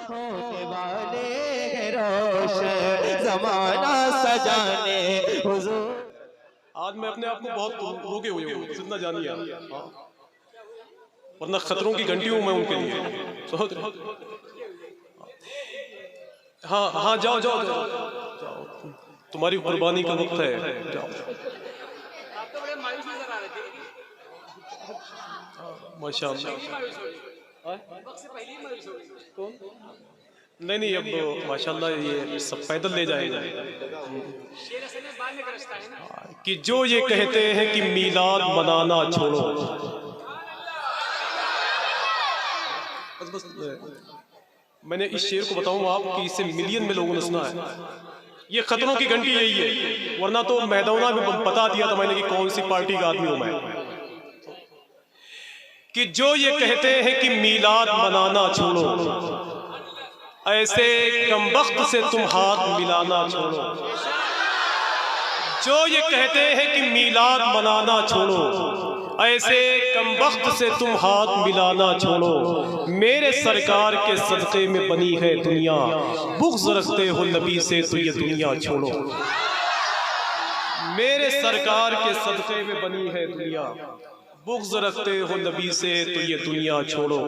होने वाले हैं रोशन जमाना सजाने हुजूर। आज मैं अपने आप को बहुत रोके हुए हूँ, जितना जानिए आप। हाँ, वरना खतरों की घंटी हूँ मैं उनके लिए। समझ रहे? हाँ हाँ, जाओ जाओ जाओ जाओ, तुम्हारी कुर्बानी का वक्त है, जाओ। माशाअल्लाह। नहीं नहीं, अब माशाअल्लाह ये सब पैदल ले जाएगा। कि जो ये कहते हैं कि मीलाद मनाना छोड़ो, बस मैंने इस शेर को बताऊं आप कि इसे मिलियन में लोगों ने सुना है। ये खतरों की घंटी यही है, वरना तो मैदाना में बता दिया था मैंने कि कौन सी पार्टी का आदमी हूं मैं। कि जो ये कहते हैं कि मीलाद मनाना छोड़ो, ऐसे कमबख्त से तुम हाथ मिलाना छोड़ो। जो ये कहते हैं कि मीलाद मनाना छोड़ो, ऐसे कमबख्त से तुम हाथ मिलाना छोड़ो। मेरे सरकार के सदक़े में बनी है दुनिया, बुग़्ज़ रखते हो नबी से तो ये दुनिया छोड़ो। मेरे सरकार के सदक़े में बनी है दुनिया, बुग़्ज़ रखते हो नबी से तो ये दुनिया छोड़ो।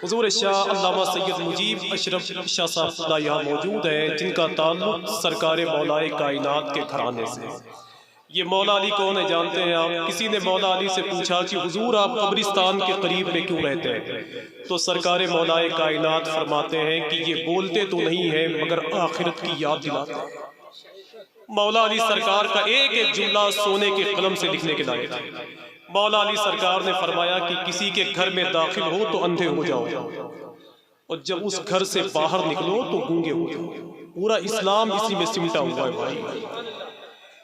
हुज़ूर शाह अल्लामा सैयद मुजीब अशरफ शाह साहब यहाँ मौजूद है, जिनका ताल्लुक़ सरकार मौलाए कायनात के घराने से। ये मौला अली कौन है जानते हैं आप? किसी ने मौला अली से पूछा कि हुजूर आप कब्रिस्तान के करीब में क्यों रहते हैं? तो सरकार मौलाए कायनात फरमाते हैं कि ये बोलते तो नहीं है मगर आखिरत की याद दिलाते हैं। मौला अली सरकार का एक एक जुमला सोने के कलम से लिखने के लायक है। मौला अली सरकार ने फरमाया कि किसी के घर में दाखिल हो तो अंधे हो जाओ, और जब उस घर से बाहर निकलो तो गूंगे हो जाओ। पूरा इस्लाम इसी में सिमटा हुआ है भाई।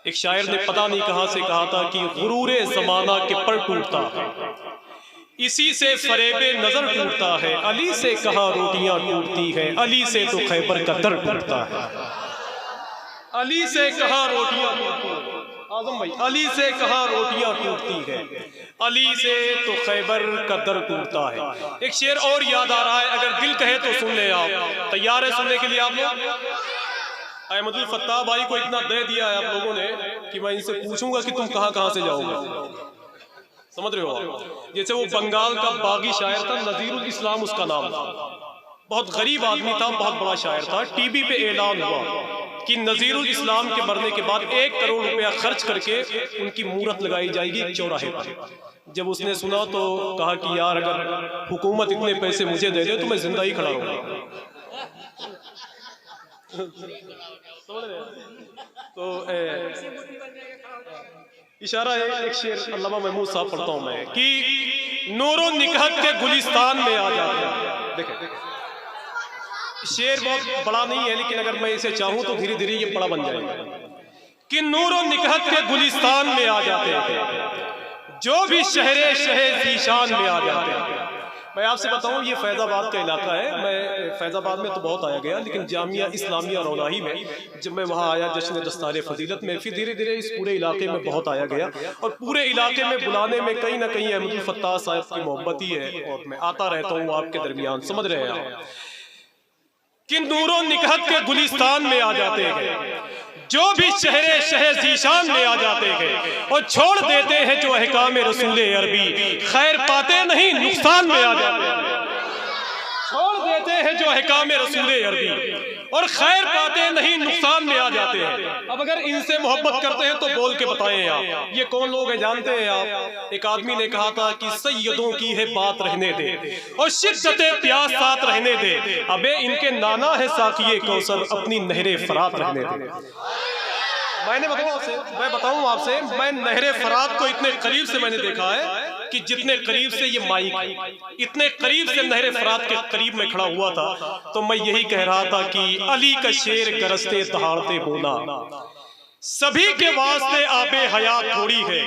एक शायर ने पता नहीं कहां से कहा था कि गुरूरे जमाना के पर टूटता है, इसी से फरेबे नजर टूटता है। अली से कहा रोटियां टूटती है, अली से तो खैबर का दर टूटता है। अली से कहा रोटियां टूटती है, आजम भाई, अली से कहा रोटियां टूटती है, अली से तो खैबर का दर टूटता है। एक शेर और याद आ रहा है, अगर दिल कहे तो सुन ले आप। तैयार है सुनने के लिए आप लोग? अहमदुल फत्ताह भाई को इतना दे दिया है आप लोगों ने कि मैं इनसे पूछूंगा कि तुम कहां कहां से जाओगे। समझ रहे हो आप? जैसे वो बंगाल का बागी शायर था, नजीरुल इस्लाम उसका नाम था। बहुत गरीब आदमी था, बहुत बड़ा शायर था। टीवी पे ऐलान हुआ कि नजीरुल इस्लाम के मरने के बाद 1 करोड़ रुपया खर्च करके उनकी मूरत लगाई जाएगी चौराहे पर। जब उसने सुना तो कहा कि यार अगर हुकूमत इतने पैसे मुझे दे दे तो मैं जिंदा ही खड़ा रहूंगा। तो इशारा है, एक शेर अल्लामा महमूद साहब पढ़ता हूं मैं कि नूरो निकहत के गुलिस्तान में आ जाते हैं। देखें, शेर बहुत बड़ा नहीं है, लेकिन अगर मैं इसे चाहूं तो धीरे धीरे ये बड़ा बन जाएगा। कि नूरो निकहत के गुलिस्तान में आ जाते हैं, जो भी शहरे शहर ज़ीशान में आ जाते हैं। मैं आपसे बताऊं, ये फैज़ाबाद का इलाका है। मैं फैज़ाबाद में तो बहुत आया गया, लेकिन जामिया इस्लामिया रौनाही में जब मैं वहाँ आया जश्न दस्तार फजीलत में, फिर धीरे धीरे इस पूरे इलाके में बहुत आया गया। और पूरे इलाके में बुलाने में कहीं ना कहीं अहमदुल फत्ताह साहब की मोहब्बत ही है, और मैं आता रहता हूँ आपके दरमियान। समझ रहे हैं आप? कि नूरो निकहत के गुलिस्तान में आ जाते हैं, जो भी शहरे शहर ज़ीशान में आ जाते हैं, और छोड़ देते हैं जो अहकाम रसूल अरबी, खैर पाते नहीं नुकसान में आ जाते हैं। छोड़ देते हैं जो अहकाम रसूल अरबी, और खैर पाते नहीं नुकसान में आ जाते हैं। अब अगर इनसे मोहब्बत करते हैं तो बोल के बताएं आप, ये कौन लोग हैं जानते हैं आप? एक आदमी ने कहा था कि सैयदों की है बात रहने दे, और शिद्दते प्यास साथ रहने दे, अबे इनके नाना है साकिए कौसर, अपनी नहरे फरात रहने दे। मैं बताऊं आपसे, मैं नहरे फरात को इतने करीब से मैंने देखा है कि जितने करीब से ये माइक, इतने करीब से नहरे फरात के करीब में खड़ा हुआ था, तो मैं यही कह रहा था कि अली का शेर गरजते दहाड़ते बोला, सभी के वास्ते आबे हयात थोड़ी है,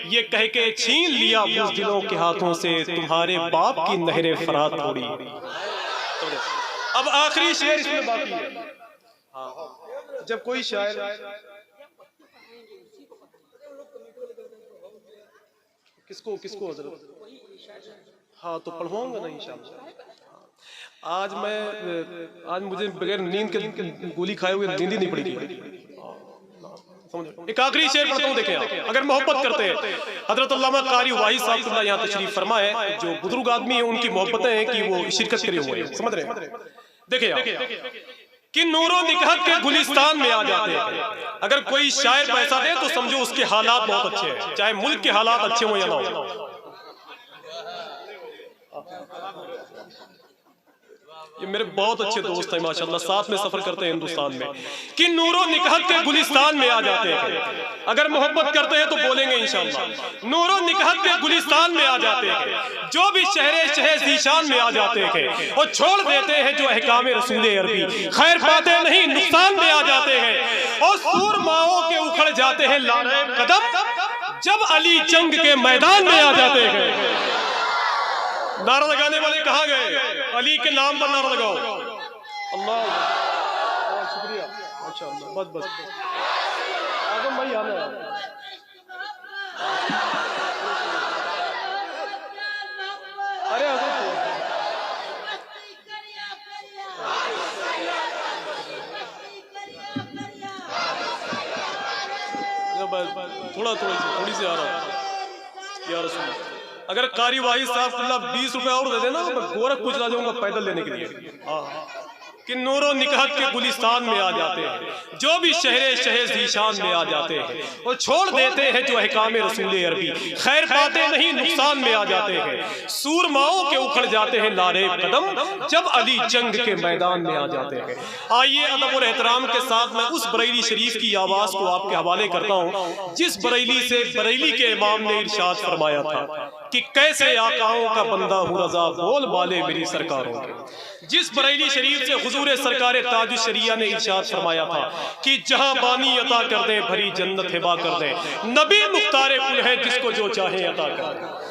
ये कह के छीन लिया बुज़दिलों के हाथों से, तुम्हारे बाप की नहरे फरात थोड़ी। अब आखिरी शेर इसमें बाकी है। जब कोई शायर किसको हजरत, हाँ तो पढ़वाऊंगा ना इंशाअल्लाह। आज मुझे बगैर नींद के गोली खाए हुए नींद ही नहीं पड़ी। समझो, एक आखिरी शेर पढ़ता हूँ, देखें आप, अगर मोहब्बत करते हैं, हजरत अल्लामा कारी वाहिद साहब यहाँ तशरीफ फरमा है, जो बुजुर्ग आदमी है, उनकी मोहब्बतें हैं कि वो शिरकत करे हुए हैं, समझ रहे हैं। देखिए आप कि नूरो निकहत के गुलिस्तान में आ जाते हैं। अगर कोई शायर पैसा दे तो समझो उसके हालात बहुत अच्छे हैं, चाहे मुल्क के हालात अच्छे हो या ना हो। ये मेरे बहुत अच्छे दोस्त हैं माशाल्लाह, साथ में सफर करते हैं हिंदुस्तान में, कि नूरो निकहत के गुलिस्तान में आ जाते हैं। अगर मोहब्बत करते हैं तो बोलेंगे इंशाअल्लाह, नूरो निकहत के गुलिस्तान में आ जाते हैं, जो भी शहरे शहर ज़ीशान में आ जाते हैं, और छोड़ देते हैं जो अहकाम रसूल अरबी, खैर पाते नहीं नुकसान में आ जाते हैं, और सूरमाओं के उखड़ जाते हैं लारे कदम, जब अली जंग के मैदान में आ जाते हैं। नारा लगाने वाले कहाँ गए? अली के नाम पर नारा लगाओ। अल्लाह, शुक्रिया, माशाअल्लाह, बस बस आजम भाई आना। अरे थोड़ी सी आ रहा है यार रसूल। अगर कारी वाहिद साहब 20 रुपए और दे देना, मैं गोरखपुर चला जाऊंगा पैदल लेने के लिए। कि नूरो निकहत के गुलिस्तान में आ जाते हैं, जो भी शहरे शहर ज़ीशान में आ जाते हैं, और छोड़ देते हैं जो अहकाम रसूल अरबी, खैर पाते नहीं नुकसान में आ जाते हैं, सूरमाओं के उखड़ जाते हैं लारे कदम, जब अली जंग के मैदान में आ जाते हैं। आइए अदब और एहतराम के साथ मैं उस बरेली शरीफ की आवाज़ को आपके हवाले करता हूँ, जिस बरेली से बरेली के इमाम ने इरशाद फरमाया था कि कैसे आकाओं का बंदा हूँ रज़ा, बोल बाले मेरी सरकारों के। जिस बरेली शरीफ से हुजूर सरकार ताजुश शरिया ने इरशाद फरमाया था कि जहां बानी अता कर दे, भरी जन्नत हिबा कर दे, नबी मुख्तार कुल है, जिसको जो चाहे अता कर दे।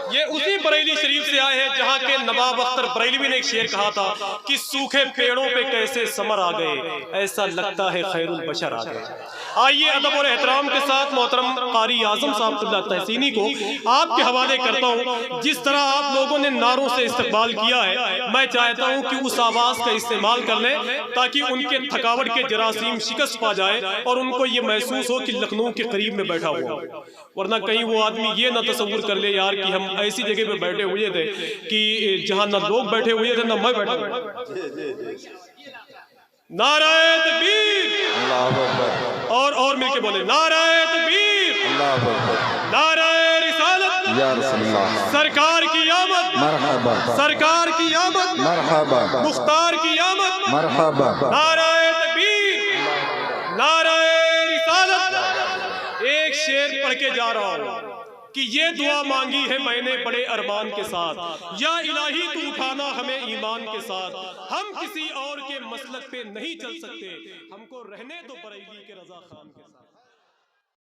ये उसी बरेली शरीफ से आए हैं जहां के नवाब अख्तर बरेलवी ने एक शेर कहा था कि सूखे पेड़ों पे कैसे समर आ गए, ऐसा लगता है खैरुल बशर आ गए। आइए अदब और एहतराम के साथ मोहतरम कारी आजम साहब तहसीनी को आपके हवाले करता हूँ। जिस तरह आप लोगों ने नारों से इस्तकबाल किया है, मैं चाहता हूँ कि उस आवाज़ का इस्तेमाल कर लें, ताकि उनके थकावट के जरासीम शिकस्त पा जाए और उनको ये महसूस हो कि लखनऊ के करीब में बैठा हुआ। वरना कहीं वो आदमी ये ना तस्वुर कर ले यार कि हम ऐसी जगह पे बैठे हुए थे कि जहाँ ना लोग बैठे हुए थे ना मैं बैठा हुआ। नाराए तकबीर, और मिलके बोले नाराए तकबीर, नाराए रिसालत, सरकार की आमद, मरहबा, सरकार की आमद, मरहबा, मुख्तार की आमद, मरहबा, नाराए तकबीर, नाराए रिसालत। एक शेर पढ़ के जा रहा हूँ कि ये दुआ मांगी है मैंने बड़े अरमान के साथ, या इलाही तू उठाना हमें ईमान के साथ, हम किसी और के मसलक पे नहीं चल सकते, हमको रहने दो बरेली के रजा खान के साथ।